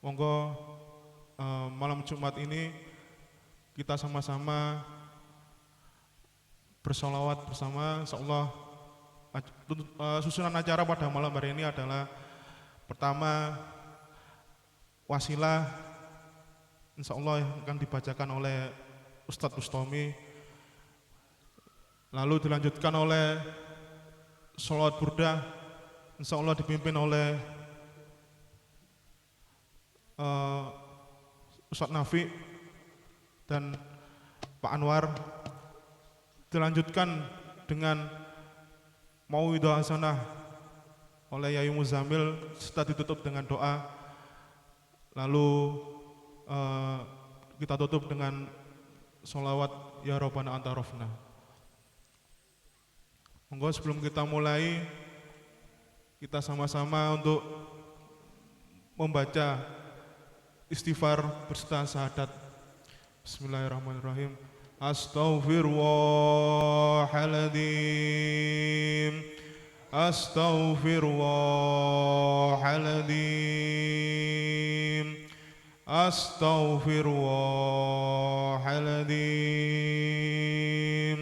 Monggo malam Jumat ini kita sama-sama bersolawat bersama. Insyaallah susunan acara pada malam hari ini adalah pertama wasilah, insyaallah akan dibacakan oleh Ustadz Bustomi, lalu dilanjutkan oleh sholawat burdah, insyaallah dipimpin oleh Ustadz Nafi dan Pak Anwar, dilanjutkan dengan mauidhah hasanah oleh Yayu Muzamil serta ditutup dengan doa, lalu kita tutup dengan sholawat ya Rabbana anta rofna. Monggo sebelum kita mulai, kita sama-sama untuk membaca istighfar berserta syahadat. Bismillahirrahmanirrahim. Astaghfirullahaladzim, astaghfirullahaladzim, astaghfirullahaladzim,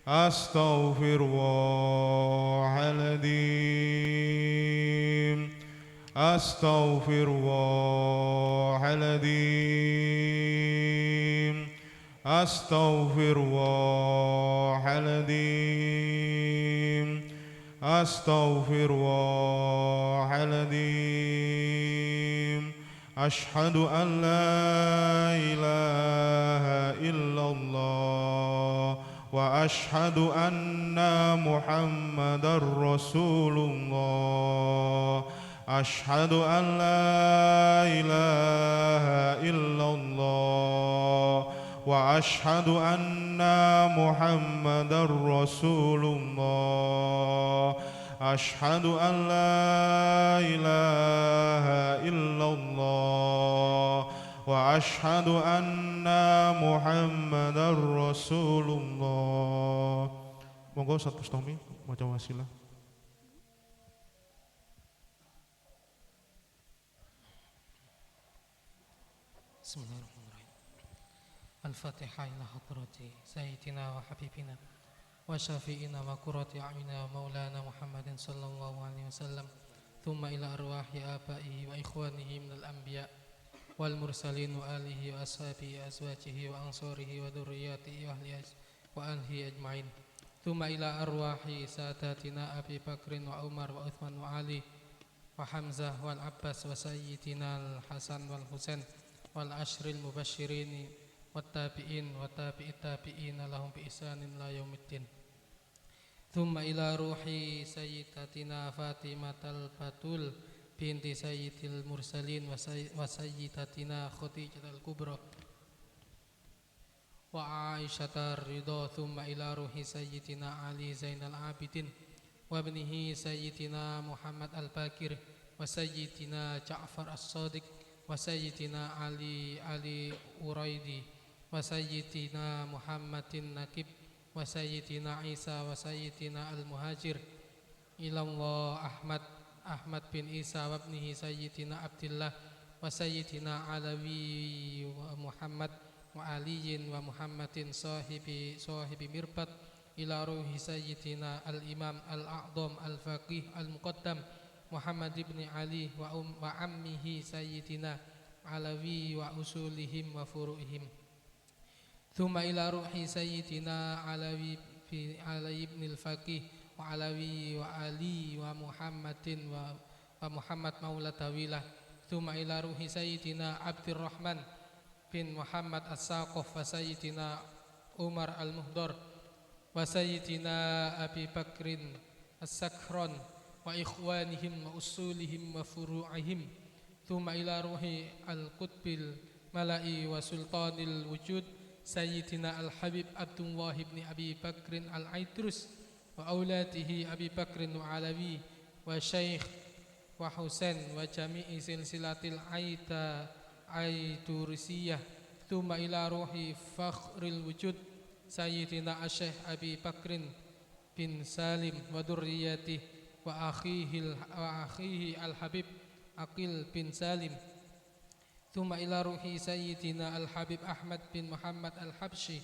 astaghfirullahaladzim, astaghfirullahaladzim, astaghfirullahaladzim, astaghfirullahaladzim. Ashhadu an la ilaha illallah wa ashhadu anna Muhammadar Rasulullah. Ashhadu an la ilaha illallah wa ashhadu anna Muhammadar Rasulullah. Ashhadu an la ilaha illallah wa ashhadu anna Muhammadar Rasulullah. Monggo Ustadz Bustomi maca wasilah. Bismillahirrahmanirrahim. Al-Fatihah ila hadrati Sayyidina wa Habibina wa Syafi'ina wa Qurrati a'yunina wa Maulana Muhammadin sallallahu alaihi wasallam. Thumma ila arwahi abaihi wa ikhwanihi minal anbiya wal mursalin wa alihi wa ashabihi azwajihi wa ansarihi wa dhurriyyatihi wa ahlihi ajma'in. Thumma ila arwahi sadatina Abi Bakrin wa Umar wa Uthman wa Ali wa Hamzah wal Abbas wa Sayyidina al-Hasan wal Husain wal ashril mubashirin wat tabi'in wa tabi'it tabi'in lahum bi ihsanin la yaumiddin. Thumma ila ruhi sayyidatina Fatimatal Batul binti sayyidil mursalin wa sayyidatina Khadijatul Kubra wa Aisyah ridha. Thumma ila ruhi sayyidina Ali Zainal Abidin wa ibnihi sayyidina Muhammad Al-Bakir wa sayyidina Ja'far As-Sadiq wa sayyidina Ali Uraidi wa sayyidina Muhammadin Nakib wa sayyidina Isa wa sayyidina Al-Muhajir ilallah Ahmad bin Isa wa ibnihi sayyidina Abdillah wa sayyidina Alawi wa Muhammad wa Aliyin wa Muhammadin sahibi mirbat ila ruhi sayyidina Al-Imam Al-A'dham Al-Faqih Al-Muqaddam Muhammad ibn Ali wa ammihi sayyidina Alawi wa usulihim wa furu'ihim. Thumma ila ruhi sayyidina Alawi ibn al-Faqih wa Alawi wa Ali wa Muhammadin wa Muhammad maula tawilah. Thumma ila ruhi sayyidina Abdurrahman bin Muhammad As-Saqaf wa sayyidina Umar Al-Muhdar wa sayyidina Abi Bakrin As-Sakran wa ikhwanihim wa usulihim wa furu'ihim. Thumma ila ruhi al-Qutbil Mala'i wa Sultanil Wujud Sayyidina Al-Habib Abdullah ibn Abi Bakrin Al-Aidrus wa auladihi Abi Bakrin wa Alawi wa Syekh wa Husain wa jami'i silsilatil Aidurisiyah. Thumma ila ruhi Fakhril Wujud Sayyidina Syekh Abi Bakrin bin Salim wa durriyatih wa akhihi Al-Habib Aqil bin Salim ثم إلى روح سيدنا الحبيب أحمد بن محمد الحبشي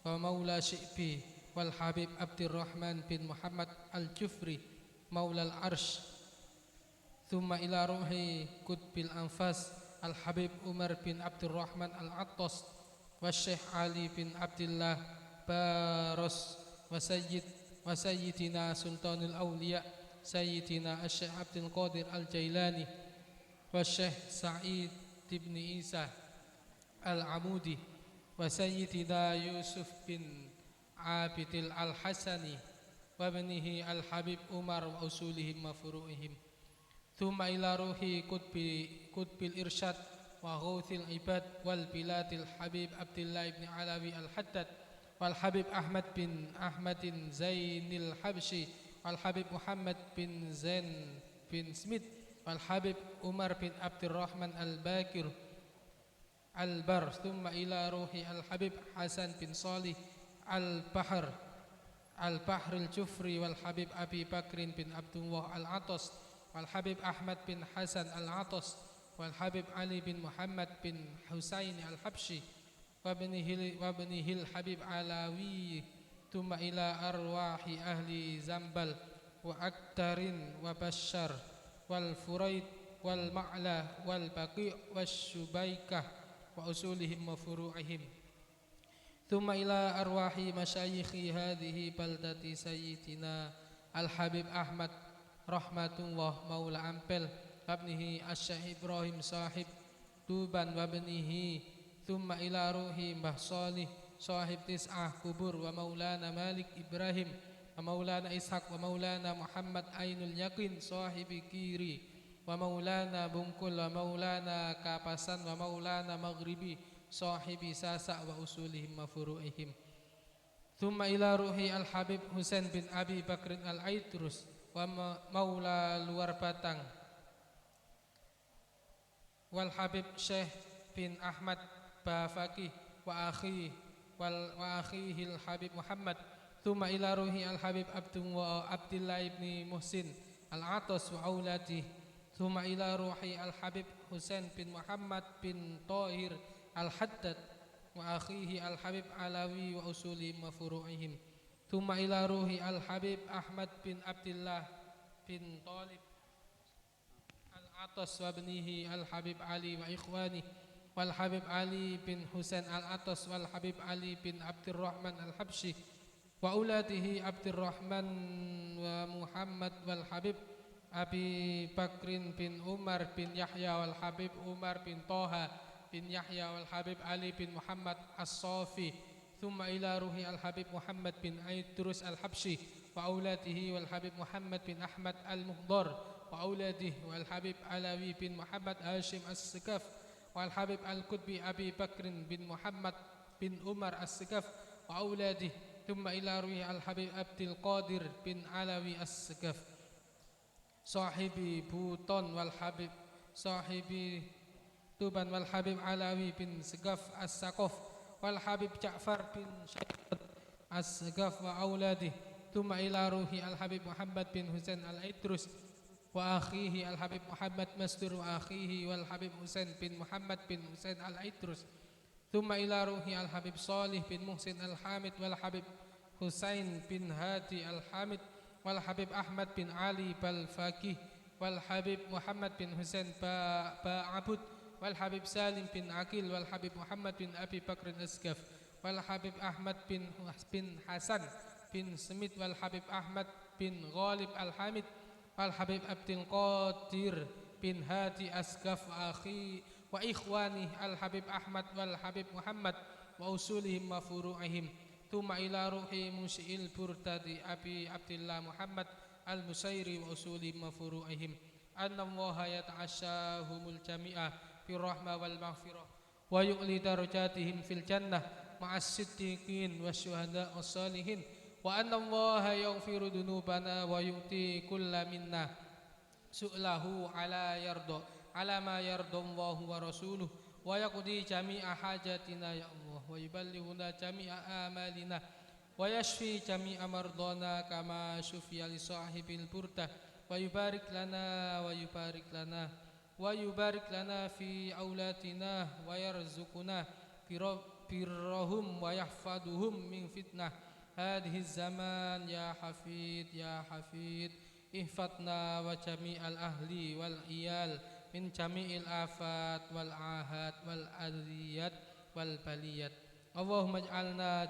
ومولى شئبي والحبيب عبد الرحمن بن محمد الجفري مولى العرش ثم إلى روح قطب الأنفاس الحبيب عمر بن عبد الرحمن العطس والشيخ علي بن عبد الله باروس وسيدنا سلطان الأولياء سيدنا الشيخ عبد القادر الجيلاني والشيخ سعيد بن عيسى العمودي وسيدنا يوسف بن عابد الحسني وابنه الحبيب عمر وأصولهم وفروعهم ثم إلى روح قطب الإرشاد وغوث العباد والبلاد الحبيب عبد الله بن علوي الحداد والحبيب أحمد بن أحمد زين الحبشي والحبيب محمد بن زين بن سميث والحبيب عمر بن عبد الرحمن الباكر البر ثم إلى روح الحبيب حسن بن صالح البحر الجفري والحبيب أبي بكر بن عبد الله العطس والحبيب أحمد بن حسن العطس والحبيب علي بن محمد بن حسين الحبشي وابنه الحبيب علوي ثم إلى أرواح أهل زنبل وأكتر وبشر والفريد والمعلى والبقيع والشبيكة وأصولهم وفروعهم ثم إلى أرواح مشايخ هذه بلدة سيدنا الحبيب أحمد رحمة الله مولى أمبل وابنه الشيخ إبراهيم صاحب توبان وابنه ثم إلى روح mbah صالح صاحب تسعة قبور ومولانا مالك إبراهيم ومولانا إسحاق ومولانا محمد عين اليقين صاحب كيري ومولانا بنكل ومولانا كابسان ومولانا مغربي صاحب ساسع وأصولهم وفروعهم ثم إلى روح الحبيب حسين بن أبي بكر العيدروس ومولى luar Batang والحبيب شيخ بن أحمد بافكي وأخيه الحبيب محمد ثم إلى روح الحبيب عبد الله بن محسن العطس وأولاده ثم إلى روح الحبيب حسين بن محمد بن طاهر الحداد وأخيه الحبيب علوي وأصولهم وفروعهم ثم إلى روح الحبيب أحمد بن عبد الله بن طالب العطس وابنه الحبيب علي وإخوانه والحبيب علي بن حسين العطس والحبيب علي بن عبد الرحمن الحبشي وأولاده عبد الرحمن ومحمد والحبيب أبي بكر بن عمر بن يحيى والحبيب عمر بن طه بن يحيى والحبيب علي بن محمد الصافي ثم إلى روح الحبيب محمد بن عيدروس الحبشي وأولاده والحبيب محمد بن أحمد المهضر وأولاده والحبيب علوي بن محمد هاشم السقاف والحبيب القطبي أبي بكر بن محمد بن عمر السقاف وأولاده ثم إلى روح الحبيب عبد القادر بن علوي السقاف صاحب بوطن والحبيب صاحب توبان والحبيب علوي بن سقاف السقاف والحبيب جعفر بن شيخ السقاف وأولاده ثم إلى روح الحبيب محمد بن حسين العيدروس وأخيه الحبيب محمد مستور وأخيه والحبيب حسين بن محمد بن حسين العيدروس ثم إلى روح الحبيب صالح بن محسن الحامد والحبيب حسين بن هادي الحامد والحبيب أحمد بن علي بالفاكي والحبيب محمد بن حسين باعبد والحبيب سالم بن عقيل والحبيب محمد بن أبي بكر الأسقف والحبيب أحمد بن حسن بن سميت والحبيب أحمد بن غالب الحامد والحبيب عبد القادر بن هادي أسقف وإخوانه الحبيب أحمد والحبيب محمد وأصولهم وفروعهم ثم إلى روح منشئ البردة أبي عبد الله محمد المسيري وأصولهم وفروعهم أن الله يتعشاهم الجميع بالرحمة والمغفرة ويؤلي درجاتهم في الجنة مع الصديقين والشهداء والصالحين وأن الله يغفر ذنوبنا ويؤتي كل منا سؤله على ما يرضى الله ورسوله ويقضي جميع حاجاتنا يا الله ويبلغنا جميع آمالنا ويشفي جميع مرضانا كما شفي لصاحب البردة ويبارك لنا ويبارك لنا في أولادنا ويرزقنا برهم ويحفظهم من فتنة هذه الزمان يا حفيظ يا حفيظ احفظنا وجميع الأهل والعيال من جميع الآفات والآهات والأذيات والبليات اللهم اجعلنا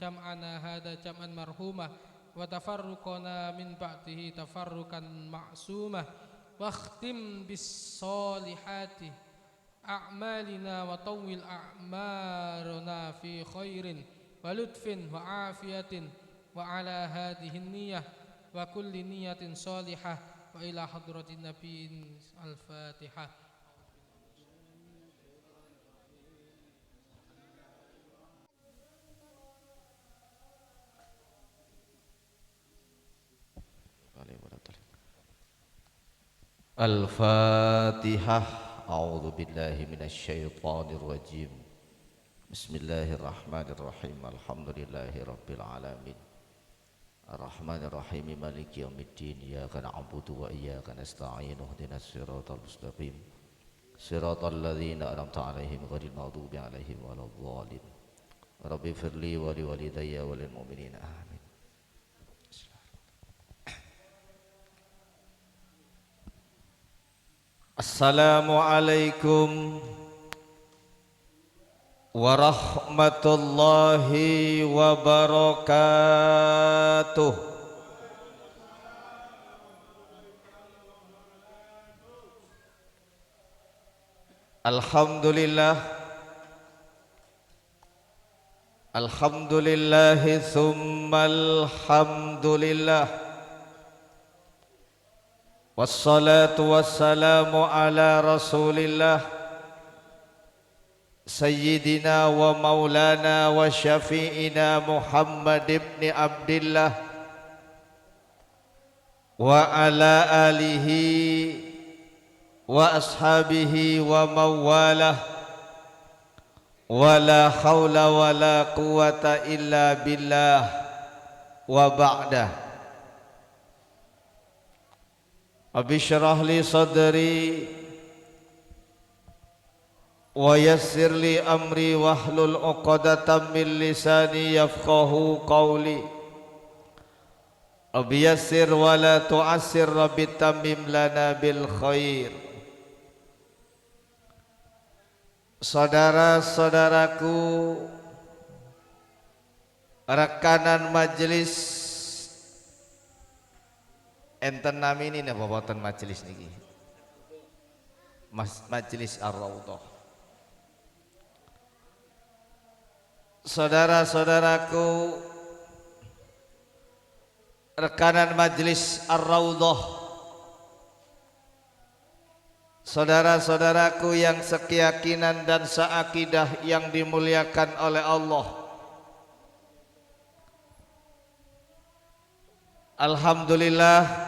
جمعنا هذا جمعا مرحوما وتفرقنا من بعده تفرقا معصوما واختم بالصالحات أعمالنا وطول أعمارنا في خير ولطف وعافية وعلى هذه النية وكل نية صالحة وإلى حضرة النبي الفاتحة. Al-Fatihah. A'udzu billahi minasyaitonir rajim. Bismillahirrahmanirrahim. Alhamdulillahi rabbil alamin. Ar-Rahmanir Rahim Maliki yaumiddin. Iyyaka na'budu wa iyyaka nasta'in. Ihdinas siratal mustaqim. Siratal ladzina an'amta 'alaihim ghairil maghdubi 'alaihim waladdallin. Rabbi firli wa liwalidayya wa lil mu'minin. Amin. Assalamualaikum warahmatullahi wabarakatuh. Alhamdulillah, alhamdulillahi tsummal hamdulillah. Wassalatu wassalamu ala rasulillah Sayyidina wa maulana wa syafi'ina Muhammad ibn Abdillah wa ala alihi wa ashabihi wa mawalah wa la hawla wa la quwata illa billah wa ba'dah. Rabbi syrah li sadri wa yassir li amri wahlul 'uqdatam min lisani yafqahu qawli. Rabbi yassir wa la tu'assir, Rabbi tammim lana bil khair. Saudara-saudaraku, rekanan majelis enten namini napa boten majelis niki? Majelis Ar-Raudhah. Saudara-saudaraku, rekanan majelis Ar-Raudhah, saudara-saudaraku yang sekeyakinan dan seakidah yang dimuliakan oleh Allah. Alhamdulillah,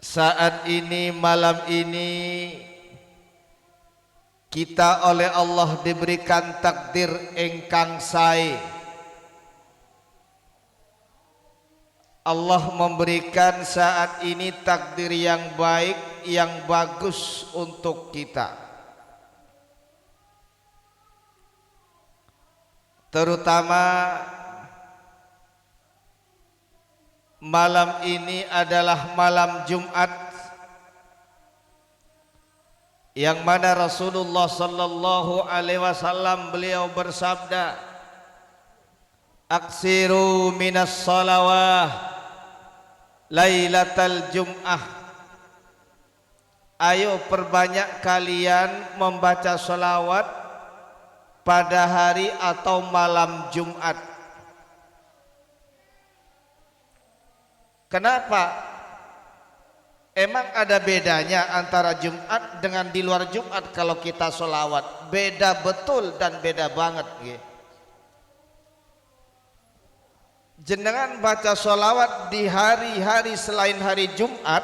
saat ini, malam ini, kita oleh Allah diberikan takdir ingkang sae. Allah memberikan saat ini takdir yang baik, yang bagus untuk kita. Terutama malam ini adalah malam Jumat yang mana Rasulullah sallallahu alaihi wasallam beliau bersabda, aksiru minas salawah lailatal jum'ah. Ayo perbanyak kalian membaca salawat pada hari atau malam Jumat. Kenapa? Emang ada bedanya antara Jumat dengan di luar Jumat kalau kita sholawat? Beda betul dan beda banget. Jenengan baca sholawat di hari-hari selain hari Jumat,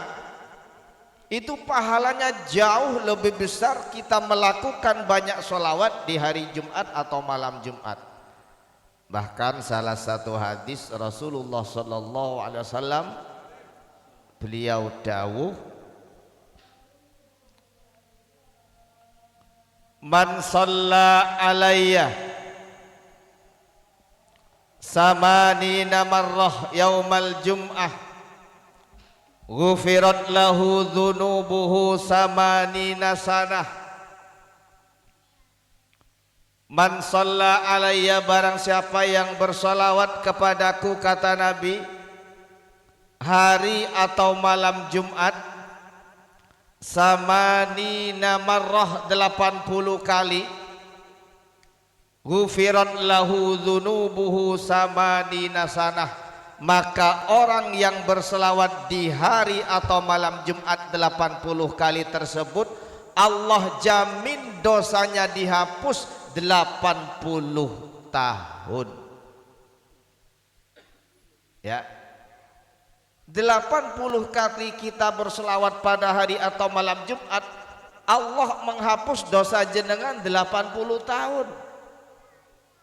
itu pahalanya jauh lebih besar kita melakukan banyak sholawat di hari Jumat atau malam Jumat. Bahkan salah satu hadis Rasulullah sallallahu alaihi wasallam, beliau dawuh, Man shalla alayya samanina marrah yaumal jum'ah ghufirat lahu dhunubuhu samanina sanah. Man shalla alayya, barang siapa yang bersolawat kepadaku, kata Nabi, hari atau malam Jumat, samanina marrah 80 kali, ghufirat lahu dhunubuhu samanina sanah, maka orang yang berselawat di hari atau malam Jumat 80 kali tersebut, Allah jamin dosanya dihapus 80 tahun. Ya, 80 kali kita berselawat pada hari atau malam Jumat, Allah menghapus dosa jenengan 80 tahun.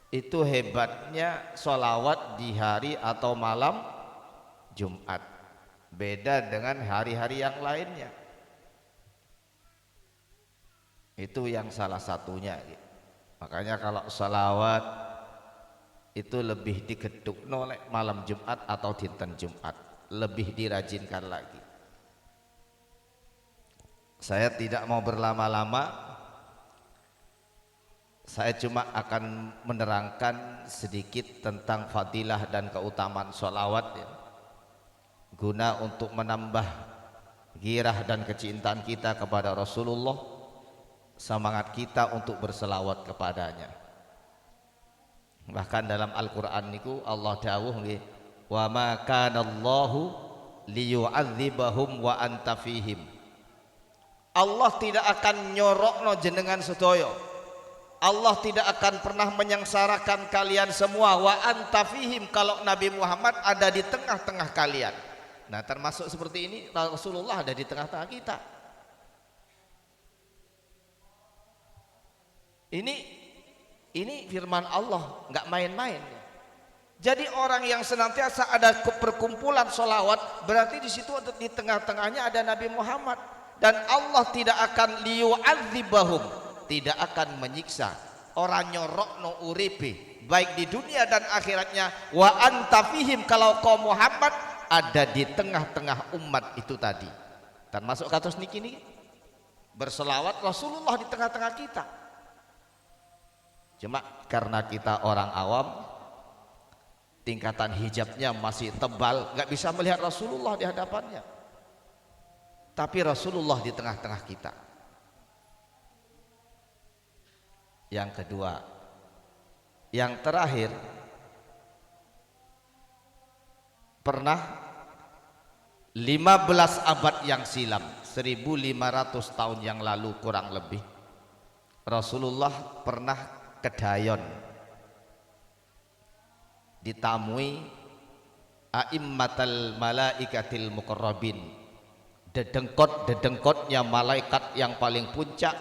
Itu hebatnya solawat di hari atau malam Jumat, beda dengan hari-hari yang lainnya. Itu yang salah satunya. Makanya kalau solawat itu lebih digeduk oleh malam Jumat atau dinten Jumat, lebih dirajinkan lagi. Saya tidak mau berlama-lama, saya cuma akan menerangkan sedikit tentang fadilah dan keutamaan sholawat ya, guna untuk menambah girah dan kecintaan kita kepada Rasulullah, semangat kita untuk berselawat kepadanya. Bahkan dalam Al-Quran niku Allah dawuh nggih, wa ma kana Allahu liyu'adzibahum wa anta fihim. Allah tidak akan nyorokno jenengan sedaya, Allah tidak akan pernah menyengsarakan kalian semua, wa anta fihim, kalau Nabi Muhammad ada di tengah-tengah kalian. Nah, termasuk seperti ini Rasulullah ada di tengah-tengah kita. Ini firman Allah, nggak main-main. Jadi orang yang senantiasa ada perkumpulan sholawat, berarti di situ di tengah-tengahnya ada Nabi Muhammad, dan Allah tidak akan liyu'adzibahum, tidak akan menyiksa orang nyorokno uripe baik di dunia dan akhiratnya, wa anta fihim, kalau kaum Muhammad ada di tengah-tengah umat itu tadi. Termasuk kados niki nih, berselawat Rasulullah di tengah-tengah kita. Cuma karena kita orang awam, tingkatan hijabnya masih tebal, nggak bisa melihat Rasulullah di hadapannya. Tapi Rasulullah di tengah-tengah kita. Yang kedua, yang terakhir, pernah 15 abad yang silam, 1500 tahun yang lalu kurang lebih, Rasulullah pernah ke Dayon, ditamui a'immatal malaikatil muqarrabin, dedengkot-dedengkotnya malaikat yang paling puncak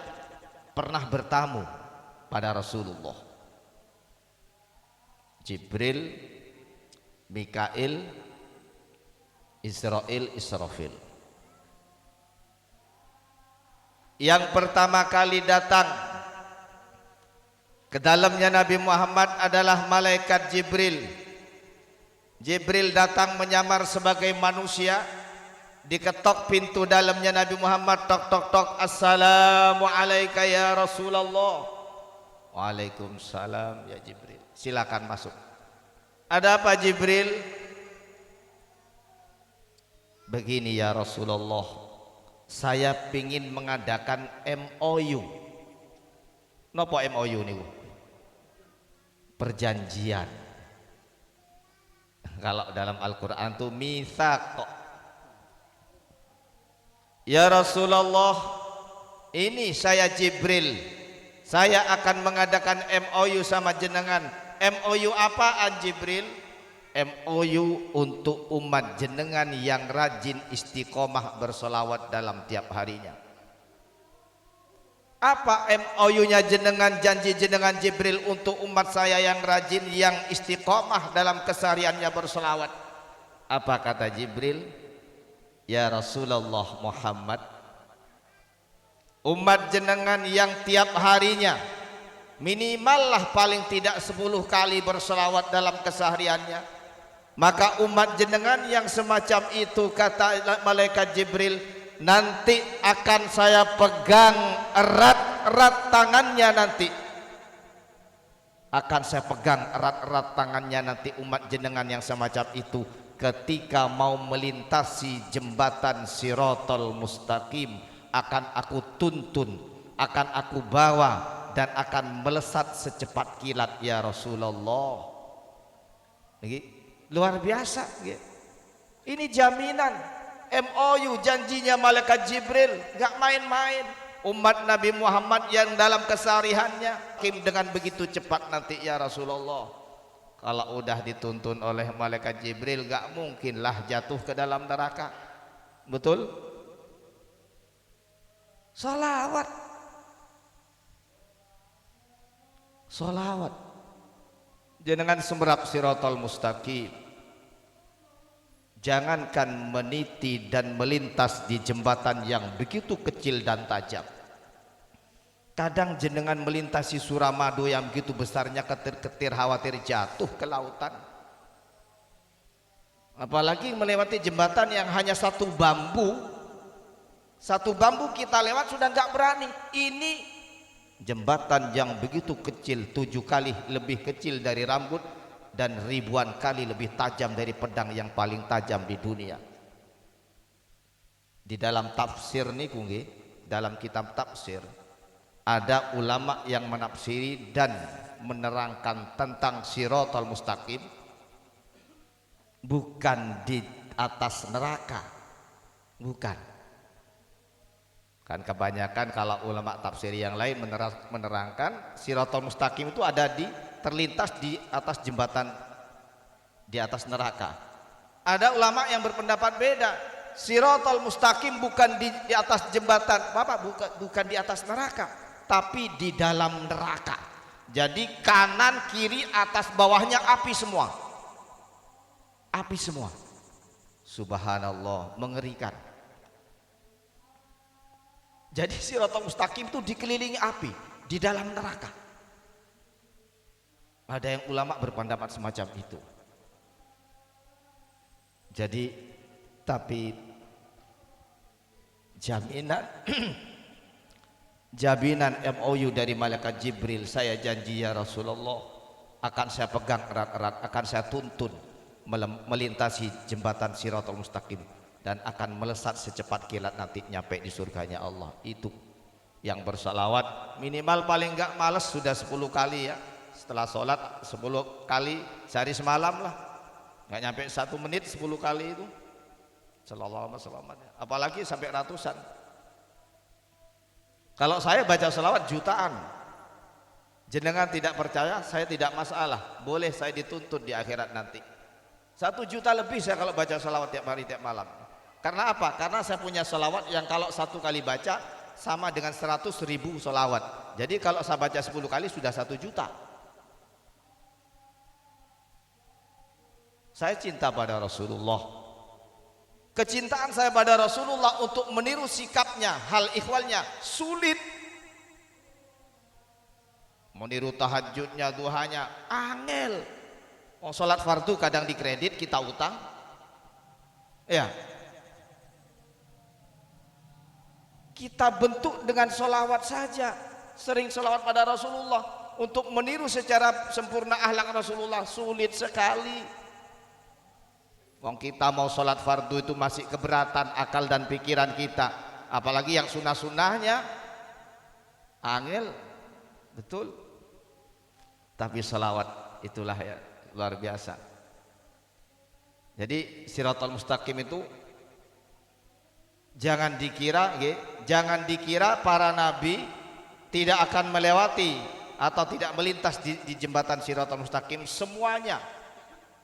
pernah bertamu pada Rasulullah. Jibril, Mikail, Israil, Israfil. Yang pertama kali datang ke dalamnya Nabi Muhammad adalah malaikat Jibril. Jibril datang menyamar sebagai manusia, diketok pintu dalamnya Nabi Muhammad, tok tok tok, assalamu alayka ya Rasulullah. Waalaikumsalam ya Jibril, silakan masuk. Ada apa Jibril? Begini ya Rasulullah, saya pingin mengadakan MOU. Napa MOU niku? Perjanjian. Kalau dalam Al-Quran itu mitsaq. Ya Rasulullah, ini saya Jibril, saya akan mengadakan MOU sama jenengan. MOU apaan Jibril? MOU untuk umat jenengan yang rajin istiqomah bersolawat dalam tiap harinya. Apa MOU-nya jenengan, janji jenengan Jibril untuk umat saya yang rajin, yang istiqomah dalam kesehariannya bersolawat? Apa kata Jibril? Ya Rasulullah Muhammad, umat jenengan yang tiap harinya minimal lah paling tidak 10 kali berselawat dalam kesehariannya, maka umat jenengan yang semacam itu, kata malaikat Jibril, nanti akan saya pegang erat-erat tangannya, nanti akan saya pegang erat-erat tangannya nanti umat jenengan yang semacam itu ketika mau melintasi jembatan Siratal Mustaqim. Akan aku tuntun, akan aku bawa, dan akan melesat secepat kilat ya Rasulullah. Ini luar biasa. Ini jaminan MOU, janjinya malaikat Jibril, gak main-main. Umat Nabi Muhammad yang dalam kesehariannya dengan begitu cepat nanti ya Rasulullah. Kalau udah dituntun oleh malaikat Jibril, gak mungkinlah jatuh ke dalam neraka. Betul? Salawat, salawat. Jenengan semerap Siratal Mustaqim, jangankan meniti dan melintas di jembatan yang begitu kecil dan tajam. Kadang jenengan melintasi Suramadu yang begitu besarnya, ketir-ketir khawatir jatuh ke lautan. Apalagi melewati jembatan yang hanya satu bambu. Satu bambu kita lewat sudah nggak berani. Ini jembatan yang begitu kecil, 7 kali lebih kecil dari rambut dan ribuan kali lebih tajam dari pedang yang paling tajam di dunia. Di dalam tafsir nih kungge, dalam kitab tafsir ada ulama yang menafsiri dan menerangkan tentang Siratal Mustaqim bukan di atas neraka, bukan. Kan kebanyakan kalau ulama tafsir yang lain menerangkan Siratal Mustaqim itu ada terlintas di atas jembatan di atas neraka. Ada ulama yang berpendapat beda. Siratal Mustaqim bukan di atas jembatan, Bapak, bukan di atas neraka, tapi di dalam neraka. Jadi kanan kiri atas bawahnya api semua. Api semua. Subhanallah, mengerikan. Jadi Siratal Mustaqim itu dikelilingi api di dalam neraka. Ada yang ulama berpendapat semacam itu. Jadi tapi jaminan jaminan MOU dari malaikat Jibril, saya janji ya Rasulullah, akan saya pegang erat-erat, akan saya tuntun melintasi jembatan Siratal Mustaqim dan akan melesat secepat kilat nanti nyampe di surganya Allah. Itu yang bersalawat minimal paling enggak males sudah 10 kali ya, setelah sholat 10 kali sehari semalam lah, nggak nyampe 1 menit 10 kali itu. Sallallahu alaihi wasallam, apalagi sampai ratusan. Kalau saya baca salawat jutaan, jenengan tidak percaya, saya tidak masalah, boleh saya dituntut di akhirat nanti 1 juta lebih saya kalau baca salawat tiap hari tiap malam. Karena apa? Karena saya punya salawat yang kalau 1 kali baca sama dengan 100.000 salawat. Jadi kalau saya baca 10 kali sudah 1 juta. Saya cinta pada Rasulullah. Kecintaan saya pada Rasulullah untuk meniru sikapnya, hal ikhwalnya sulit. Meniru tahajudnya, duhanya angel. Mau sholat fardu kadang dikredit, kita utang. Ya. Kita bentuk dengan sholawat saja, sering sholawat pada Rasulullah. Untuk meniru secara sempurna akhlak Rasulullah sulit sekali. Wong kita mau sholat fardu itu masih keberatan akal dan pikiran kita, apalagi yang sunnah-sunnahnya angel, betul. Tapi sholawat itulah ya luar biasa. Jadi Siratal Mustaqim itu jangan dikira para nabi tidak akan melewati atau tidak melintas di jembatan Siratal Mustaqim. Semuanya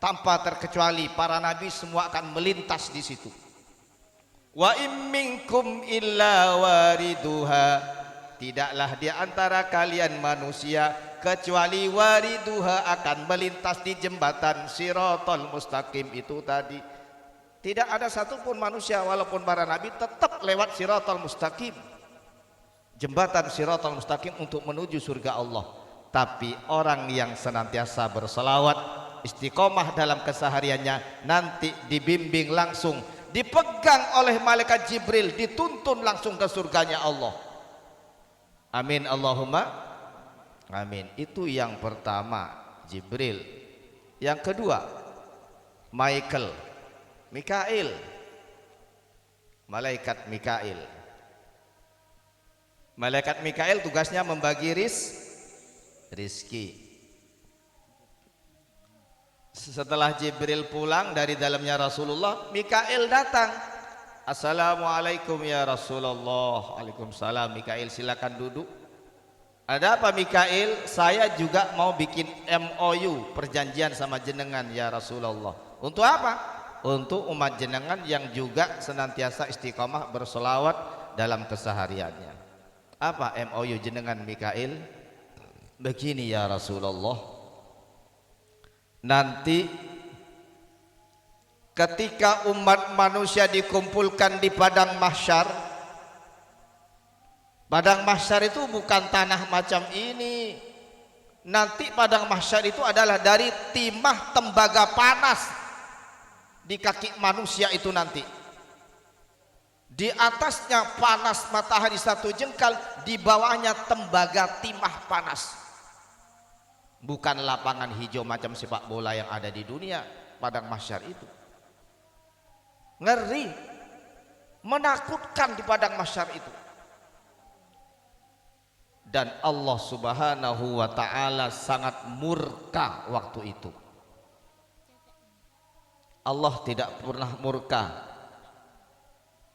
tanpa terkecuali para nabi semua akan melintas di situ. Wa im minkum illa wariduha, tidaklah di antara kalian manusia kecuali wariduha akan melintas di jembatan Siratal Mustaqim itu tadi. Tidak ada satupun manusia walaupun para nabi tetap lewat Siratal Mustaqim. jembatan Shiratal Mustaqim untuk menuju surga Allah. Tapi orang yang senantiasa berselawat, istiqomah dalam kesehariannya, nanti dibimbing langsung, dipegang oleh malaikat Jibril, dituntun langsung ke surganya Allah. Amin Allahumma amin. Itu yang pertama, Jibril. Yang kedua, Mikail, malaikat Mikail. Malaikat Mikail tugasnya membagi rizki. Setelah Jibril pulang dari dalamnya Rasulullah, Mikail datang. Assalamualaikum ya Rasulullah. Waalaikumsalam. Mikail silakan duduk. Ada apa Mikail? Saya juga mau bikin MOU, perjanjian sama jenengan ya Rasulullah. Untuk apa? Untuk umat jenengan yang juga senantiasa istiqomah bersolawat dalam kesehariannya. Apa MOU jenengan Mikail? Begini ya Rasulullah, nanti ketika umat manusia dikumpulkan di padang mahsyar, padang mahsyar itu bukan tanah macam ini. Nanti padang mahsyar itu adalah dari timah tembaga panas di kaki manusia itu nanti. Di atasnya panas matahari satu jengkal, di bawahnya tembaga timah panas. Bukan lapangan hijau macam sepak bola yang ada di dunia. Padang mahsyar itu ngeri, menakutkan di padang mahsyar itu. Dan Allah Subhanahu wa ta'ala sangat murka waktu itu. Allah tidak pernah murka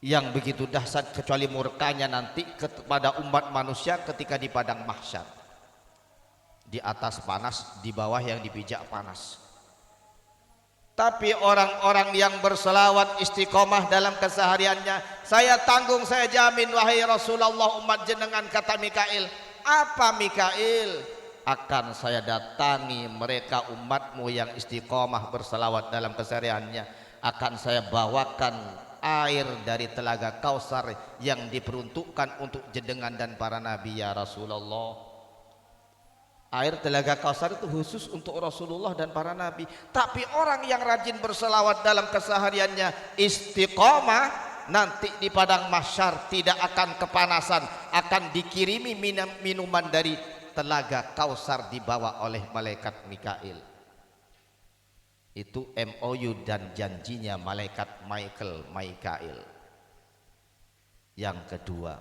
yang begitu dahsyat kecuali murkanya nanti kepada umat manusia ketika di padang mahsyar. Di atas panas, di bawah yang dipijak panas. Tapi orang-orang yang berselawat istiqomah dalam kesehariannya, saya tanggung, saya jamin wahai Rasulullah, umat jenengan, kata Mikail. Apa Mikail? Akan saya datangi mereka umatmu yang istiqomah berselawat dalam kesehariannya, akan saya bawakan air dari telaga Kausar yang diperuntukkan untuk jenengan dan para nabi ya Rasulullah. Air telaga Kausar itu khusus untuk Rasulullah dan para nabi. Tapi orang yang rajin berselawat dalam kesehariannya, istiqomah, nanti di padang mahsyar tidak akan kepanasan, akan dikirimi minuman dari telaga Kausar dibawa oleh malaikat Mikail. Itu MOU dan janjinya malaikat Mikail. Yang kedua,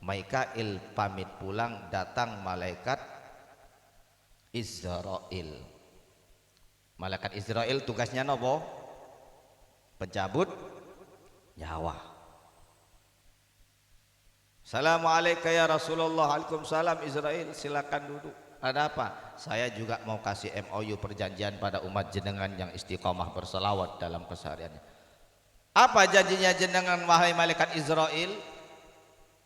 Mikail pamit pulang, datang malaikat Israel. Malaikat Israel tugasnya nopo? Pencabut nyawa. Assalamualaikum ya Rasulullah. Waalaikumsalam Israel, silakan duduk. Ada apa? Saya juga mau kasih MOU perjanjian pada umat jenengan yang istiqomah berselawat dalam kesehariannya. Apa janjinya jenengan wahai malaikat Israel?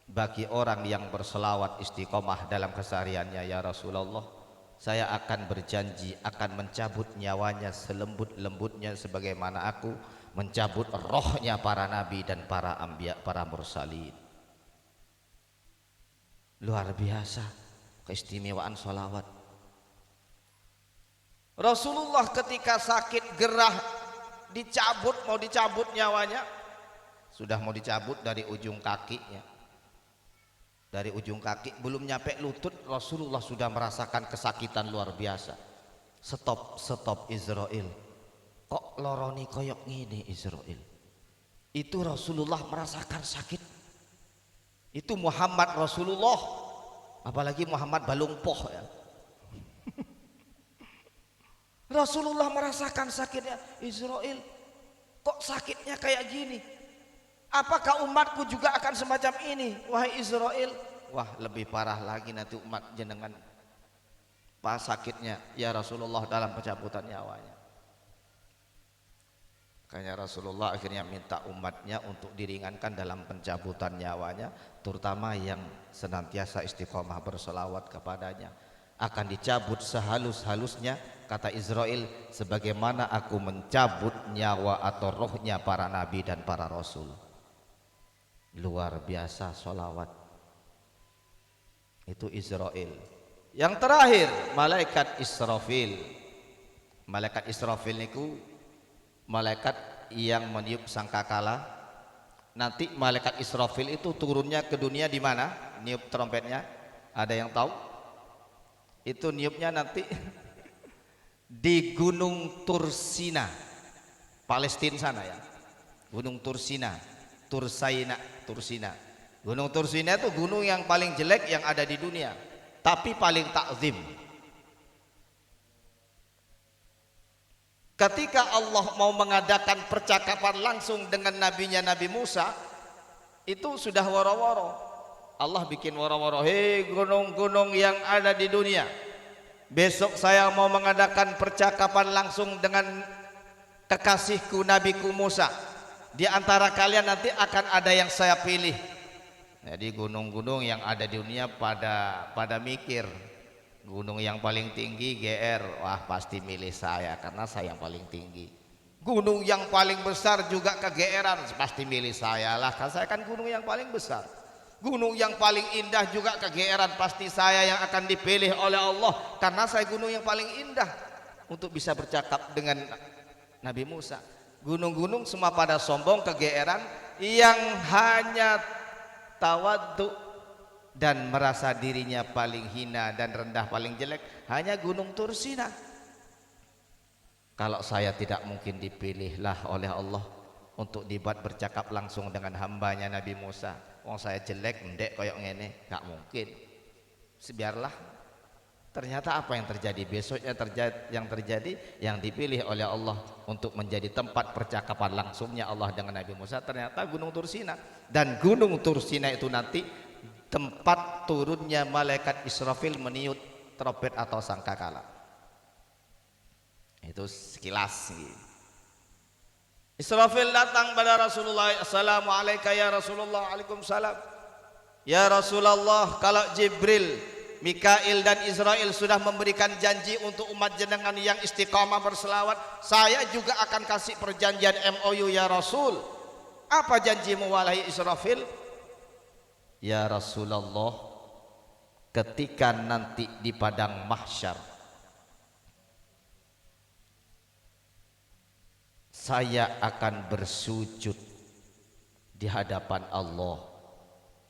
Bagi orang yang berselawat istiqomah dalam kesehariannya ya Rasulullah, saya akan berjanji akan mencabut nyawanya selembut-lembutnya sebagaimana aku mencabut rohnya para nabi dan para anbiya, para mursalin. Luar biasa keistimewaan sholawat. Rasulullah ketika sakit gerah, mau dicabut nyawanya, sudah mau dicabut dari ujung kakinya, dari ujung kaki belum nyampe lutut, Rasulullah sudah merasakan kesakitan luar biasa. Stop Israel, kok loroni koyok ngini Israel. Itu Rasulullah merasakan sakit. Itu Muhammad Rasulullah, apalagi Muhammad Balungpoh ya. Rasulullah merasakan sakitnya. Israel, kok sakitnya kayak gini? Apakah umatku juga akan semacam ini wahai Israel? Wah, lebih parah lagi nanti umat jenengan pas sakitnya ya Rasulullah dalam pencabutan nyawanya. Makanya Rasulullah akhirnya minta umatnya untuk diringankan dalam pencabutan nyawanya, terutama yang senantiasa istiqomah bersolawat kepadanya. Akan dicabut sehalus-halusnya, kata Israel, sebagaimana aku mencabut nyawa atau rohnya para nabi dan para rasul. Luar biasa solawat. Itu Israel. Yang terakhir malaikat Israfil. Malaikat Israfil niku malaikat yang meniup sangkakala. Nanti malaikat Israfil itu turunnya ke dunia di mana? Niup trompetnya. Ada yang tahu? Itu niupnya nanti di Gunung Tursina, Palestina sana ya. Gunung Tursina, Tursina. Gunung Tursina itu gunung yang paling jelek yang ada di dunia, tapi paling takzim. Ketika Allah mau mengadakan percakapan langsung dengan nabinya Nabi Musa, itu sudah woro-woro. Allah bikin woro-woro, hei gunung-gunung yang ada di dunia, besok saya mau mengadakan percakapan langsung dengan kekasihku Nabiku Musa. Di antara kalian nanti akan ada yang saya pilih. Jadi gunung-gunung yang ada di dunia pada mikir, gunung yang paling tinggi GR, wah pasti milih saya karena saya yang paling tinggi. Gunung yang paling besar juga kegeeran, pasti milih saya lah karena saya kan gunung yang paling besar. Gunung yang paling indah juga kegeeran, pasti saya yang akan dipilih oleh Allah karena saya gunung yang paling indah untuk bisa bercakap dengan Nabi Musa. Gunung-gunung semua pada sombong, kegeeran, yang hanya tawadhu dan merasa dirinya paling hina dan rendah, paling jelek hanya Gunung Tursina. Kalau saya tidak mungkin dipilihlah oleh Allah untuk dibuat bercakap langsung dengan hambanya Nabi Musa. Wong saya jelek ndek koyok ngene, gak mungkin. Biarlah. Ternyata apa yang terjadi besoknya, yang dipilih oleh Allah untuk menjadi tempat percakapan langsungnya Allah dengan Nabi Musa ternyata Gunung Tursina. Dan Gunung Tursina itu nanti tempat turunnya malaikat Israfil meniup trompet atau sangkakala. Itu sekilas. Israfil datang pada Rasulullah, assalamualaikum ya Rasulullah. Waalaikumsalam. Ya Rasulullah, kalau Jibril, Mikail dan Israel sudah memberikan janji untuk umat jenengan yang istiqamah berselawat, saya juga akan kasih perjanjian MOU ya Rasul. Apa janjimu wahai Israfil? Ya Rasulullah, ketika nanti di padang mahsyar saya akan bersujud di hadapan Allah.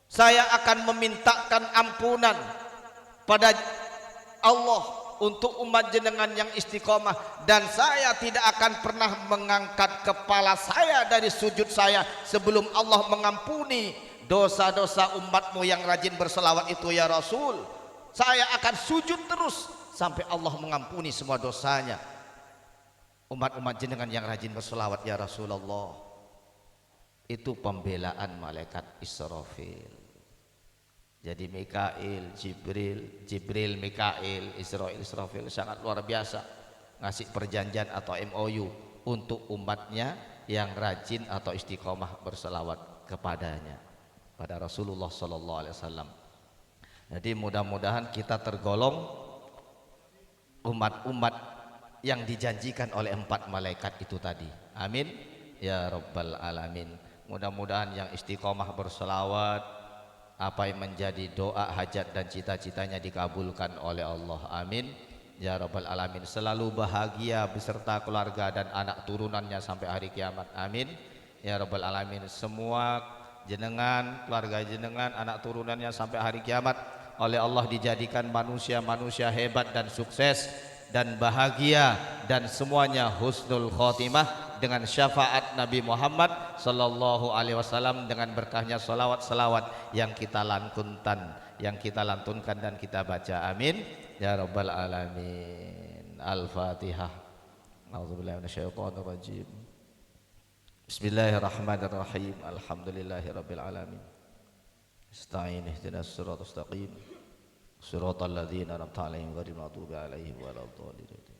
Saya akan memintakan ampunan pada Allah untuk umat jenengan yang istiqomah, dan saya tidak akan pernah mengangkat kepala saya dari sujud saya sebelum Allah mengampuni dosa-dosa umatmu yang rajin berselawat itu ya Rasul. Saya akan sujud terus sampai Allah mengampuni semua dosanya umat-umat jenengan yang rajin berselawat ya Rasulullah. Itu pembelaan malaikat Israfil. Jadi Mikail, Jibril, Mikail, Israfil sangat luar biasa ngasih perjanjian atau MOU untuk umatnya yang rajin atau istiqomah berselawat kepadanya, pada Rasulullah sallallahu alaihi wasallam. Jadi mudah-mudahan kita tergolong umat-umat yang dijanjikan oleh 4 malaikat itu tadi. Amin ya rabbal alamin. Mudah-mudahan yang istiqomah berselawat, apa yang menjadi doa hajat dan cita-citanya dikabulkan oleh Allah. Amin ya rabbal alamin. Selalu bahagia beserta keluarga dan anak turunannya sampai hari kiamat. Amin ya rabbal alamin. Semua jenengan, keluarga jenengan, anak turunannya sampai hari kiamat oleh Allah dijadikan manusia-manusia hebat dan sukses dan bahagia, dan semuanya husnul khotimah dengan syafaat Nabi Muhammad sallallahu alaihi wasallam, dengan berkahnya salawat-salawat yang kita lantunkan dan kita baca. Amin ya rabbal alamin. Al-Fatihah. A'udzubillahi minasyaitonir rajim. Bismillahirrahmanirrahim. Alhamdulillahirabbil alamin. Ista'in ihdinas siratal mustaqim. Siratal ladzina an'amta 'alaihim ghairil maghdubi 'alaihim waladdallin.